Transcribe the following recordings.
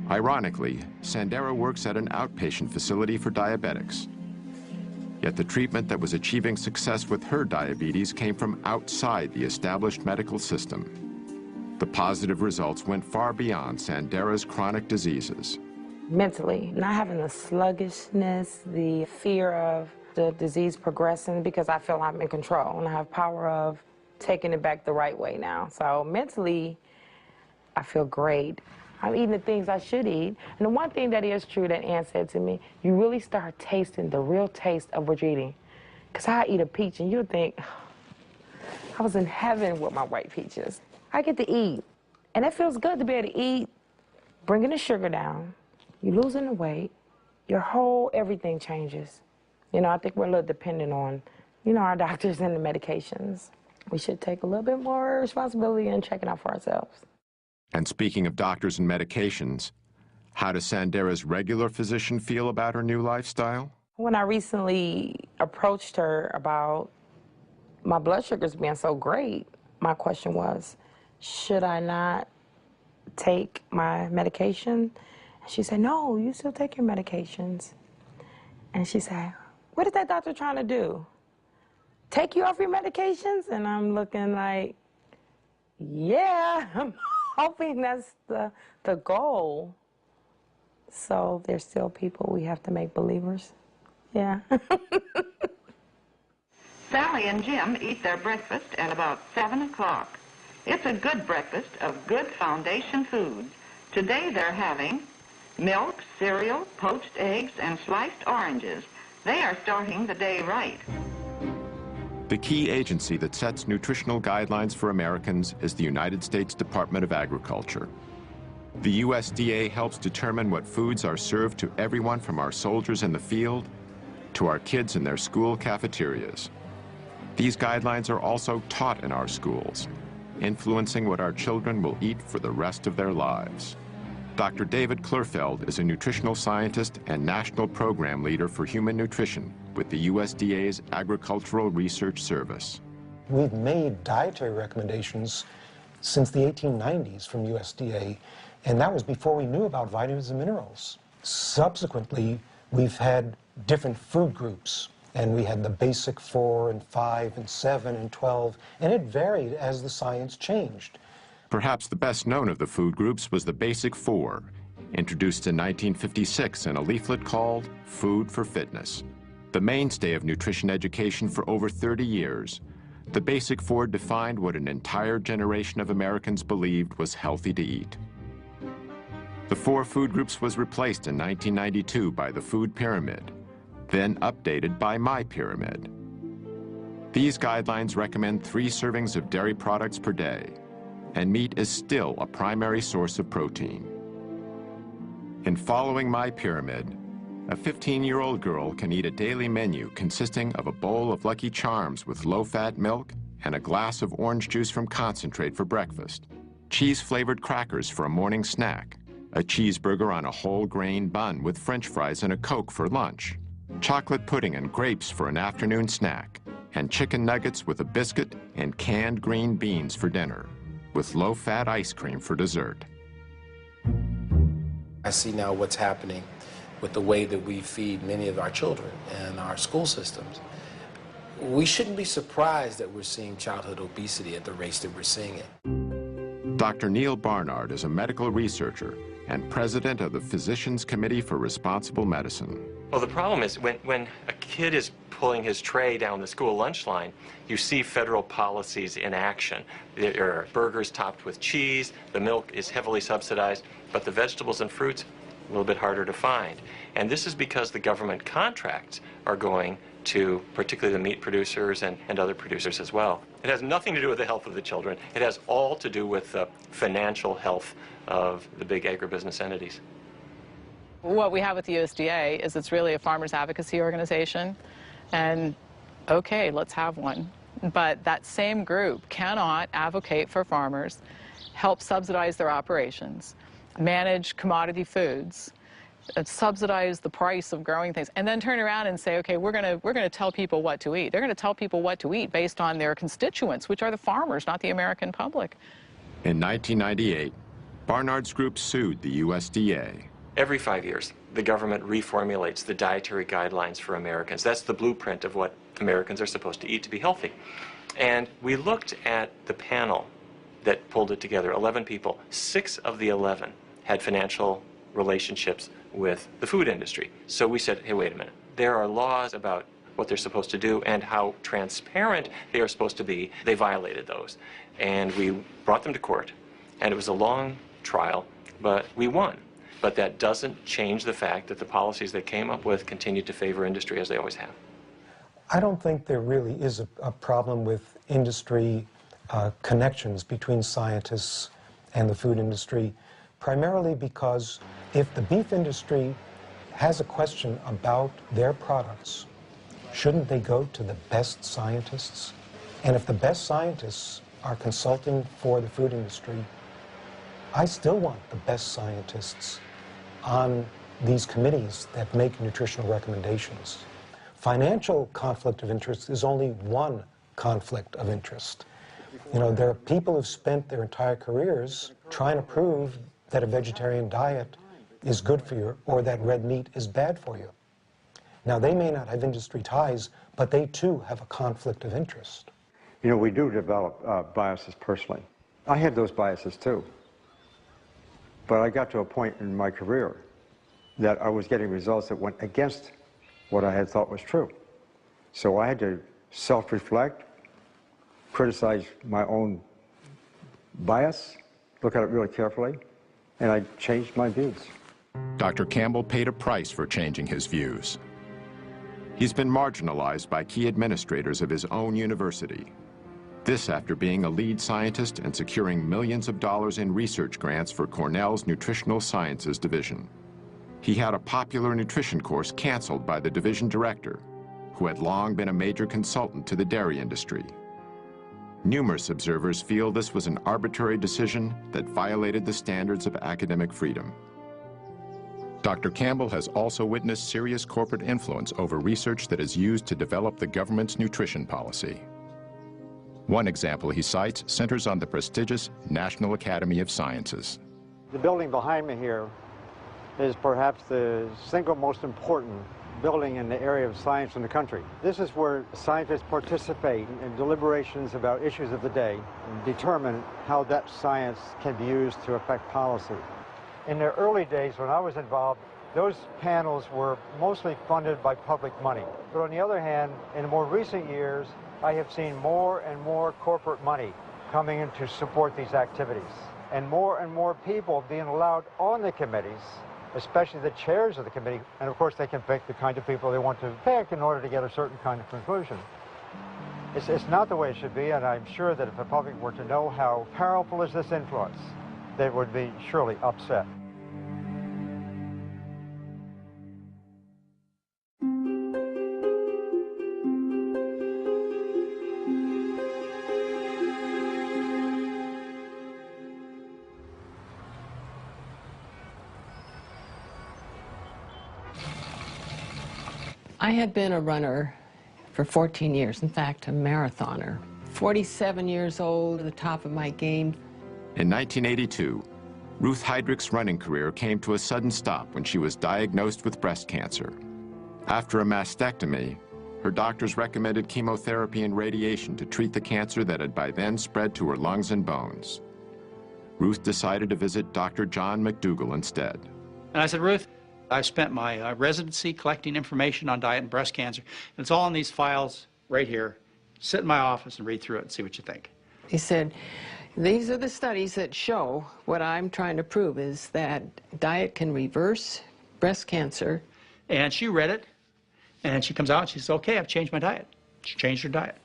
Ironically, Sandera works at an outpatient facility for diabetics. Yet the treatment that was achieving success with her diabetes came from outside the established medical system. The positive results went far beyond Sandera's chronic diseases. Mentally, not having the sluggishness, the fear of the disease progressing, because I feel I'm in control and I have power of taking it back the right way now. So mentally, I feel great. I'm eating the things I should eat. And the one thing that is true that Ann said to me, you really start tasting the real taste of what you're eating. Because I eat a peach and you'll think, I was in heaven with my white peaches. I get to eat. And it feels good to be able to eat, bringing the sugar down, you're losing the weight, your whole everything changes. You know, I think we're a little dependent on, you know, our doctors and the medications. We should take a little bit more responsibility in checking out for ourselves. And speaking of doctors and medications, how does Sandera's regular physician feel about her new lifestyle? When I recently approached her about my blood sugars being so great, my question was, should I not take my medication? And she said, no, you still take your medications. And she said, what is that doctor trying to do? Take you off your medications? And I'm looking like, yeah, I'm hoping that's the goal. So there's still people we have to make believers. Yeah. Sally and Jim eat their breakfast at about 7 o'clock. It's a good breakfast of good foundation foods. Today they're having milk, cereal, poached eggs, and sliced oranges. They are starting the day right. The key agency that sets nutritional guidelines for Americans is the United States Department of Agriculture. The USDA helps determine what foods are served to everyone from our soldiers in the field to our kids in their school cafeterias. These guidelines are also taught in our schools, influencing what our children will eat for the rest of their lives. Dr. David Klurfeld is a nutritional scientist and national program leader for human nutrition with the USDA's Agricultural Research Service. We've made dietary recommendations since the 1890s from USDA, and that was before we knew about vitamins and minerals. Subsequently, we've had different food groups, and we had the basic 4 and 5 and 7 and 12, and it varied as the science changed. Perhaps the best known of the food groups was the Basic 4, introduced in 1956 in a leaflet called Food for Fitness. The mainstay of nutrition education for over 30 years, the Basic 4 defined what an entire generation of Americans believed was healthy to eat. The 4 food groups was replaced in 1992 by the Food Pyramid, then updated by My Pyramid. These guidelines recommend 3 servings of dairy products per day, and meat is still a primary source of protein. In following My Pyramid, a 15-year-old girl can eat a daily menu consisting of a bowl of Lucky Charms with low-fat milk and a glass of orange juice from concentrate for breakfast, cheese-flavored crackers for a morning snack, a cheeseburger on a whole grain bun with French fries and a Coke for lunch, chocolate pudding and grapes for an afternoon snack, and chicken nuggets with a biscuit and canned green beans for dinner, with low-fat ice cream for dessert. I see now what's happening with the way that we feed many of our children and our school systems. We shouldn't be surprised that we're seeing childhood obesity at the rates that we're seeing it. Dr. Neil Barnard is a medical researcher and president of the Physicians Committee for Responsible Medicine. Well, the problem is when a kid is pulling his tray down the school lunch line, you see federal policies in action. There are burgers topped with cheese, the milk is heavily subsidized, but the vegetables and fruits, a little bit harder to find. And this is because the government contracts are going to particularly the meat producers and other producers as well. It has nothing to do with the health of the children. It has all to do with the financial health of the big agribusiness entities. What we have with the USDA is it's really a farmers advocacy organization, and okay, let's have one. But that same group cannot advocate for farmers, help subsidize their operations, manage commodity foods, subsidize the price of growing things, and then turn around and say, okay, we're going to tell people what to eat. They're going to tell people what to eat based on their constituents, which are the farmers, not the American public. In 1998, Barnard's group sued the USDA. Every 5 years, the government reformulates the dietary guidelines for Americans. That's the blueprint of what Americans are supposed to eat to be healthy. And we looked at the panel that pulled it together, 11 people. 6 of the 11 had financial relationships with the food industry. So we said, hey, wait a minute. There are laws about what they're supposed to do and how transparent they are supposed to be. They violated those. And we brought them to court. And it was a long trial, but we won. But that doesn't change the fact that the policies they came up with continue to favor industry as they always have. I don't think there really is a problem with industry connections between scientists and the food industry, primarily because if the beef industry has a question about their products, shouldn't they go to the best scientists? And if the best scientists are consulting for the food industry, I still want the best scientists on these committees that make nutritional recommendations. Financial conflict of interest is only one conflict of interest. You know, there are people who've spent their entire careers trying to prove that a vegetarian diet is good for you or that red meat is bad for you. Now, they may not have industry ties, but they too have a conflict of interest. You know, we do develop biases personally. I had those biases too. But I got to a point in my career that I was getting results that went against what I had thought was true. So I had to self-reflect, criticize my own bias, look at it really carefully, and I changed my views. Dr. Campbell paid a price for changing his views. He's been marginalized by key administrators of his own university. This after being a lead scientist and securing millions of dollars in research grants for Cornell's Nutritional Sciences Division. He had a popular nutrition course canceled by the division director, who had long been a major consultant to the dairy industry. Numerous observers feel this was an arbitrary decision that violated the standards of academic freedom. Dr. Campbell has also witnessed serious corporate influence over research that is used to develop the government's nutrition policy. One example he cites centers on the prestigious National Academy of Sciences. The building behind me here is perhaps the single most important building in the area of science in the country. This is where scientists participate in deliberations about issues of the day and determine how that science can be used to affect policy. In the early days when I was involved, those panels were mostly funded by public money. But on the other hand, in more recent years, I have seen more and more corporate money coming in to support these activities, and more people being allowed on the committees, especially the chairs of the committee, and of course they can pick the kind of people they want to pick in order to get a certain kind of conclusion. It's not the way it should be, and I'm sure that if the public were to know how powerful is this influence, they would be surely upset. I had been a runner for 14 years, in fact, a marathoner. 47 years old, at the top of my game. In 1982, Ruth Heydrich's running career came to a sudden stop when she was diagnosed with breast cancer. After a mastectomy, her doctors recommended chemotherapy and radiation to treat the cancer that had by then spread to her lungs and bones. Ruth decided to visit Dr. John McDougall instead. And I said, Ruth, I've spent my residency collecting information on diet and breast cancer, and it's all in these files right here. Sit in my office and read through it and see what you think. He said, these are the studies that show what I'm trying to prove is that diet can reverse breast cancer. And she read it, and she comes out and she says, okay, I've changed my diet. She changed her diet.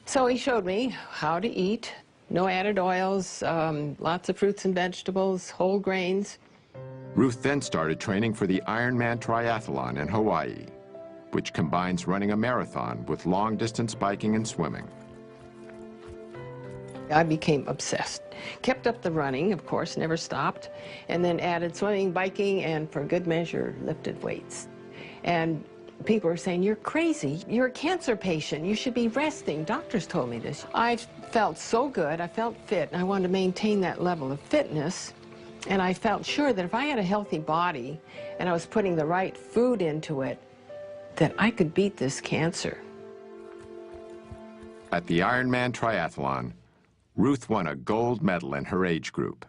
So he showed me how to eat, no added oils, lots of fruits and vegetables, whole grains. Ruth then started training for the Ironman triathlon in Hawaii, which combines running a marathon with long-distance biking and swimming. I became obsessed. Kept up the running, of course, never stopped, and then added swimming, biking, and for good measure, lifted weights. And people were saying, you're crazy. You're a cancer patient. You should be resting. Doctors told me this. I felt so good. I felt fit, and I wanted to maintain that level of fitness. And I felt sure that if I had a healthy body and I was putting the right food into it, that I could beat this cancer. At the Ironman Triathlon, Ruth won a gold medal in her age group.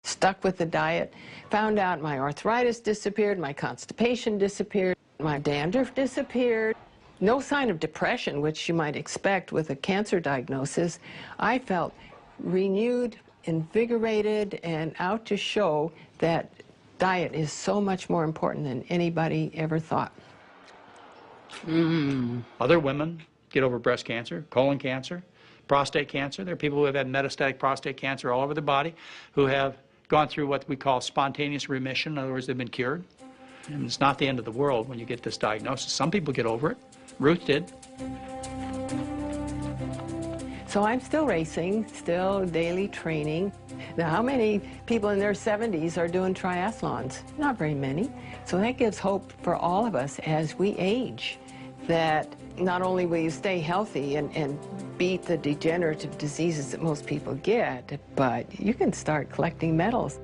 Stuck with the diet, found out my arthritis disappeared, my constipation disappeared, my dandruff disappeared. No sign of depression, which you might expect with a cancer diagnosis. I felt renewed, invigorated, and out to show that diet is so much more important than anybody ever thought. Other women get over breast cancer, colon cancer, prostate cancer. There are people who have had metastatic prostate cancer all over the body who have gone through what we call spontaneous remission. In other words, they've been cured. And it's not the end of the world when you get this diagnosis. Some people get over it. Ruth did. So I'm still racing, still daily training. Now, how many people in their 70s are doing triathlons? Not very many. So that gives hope for all of us as we age, that not only will you stay healthy and beat the degenerative diseases that most people get, but you can start collecting medals.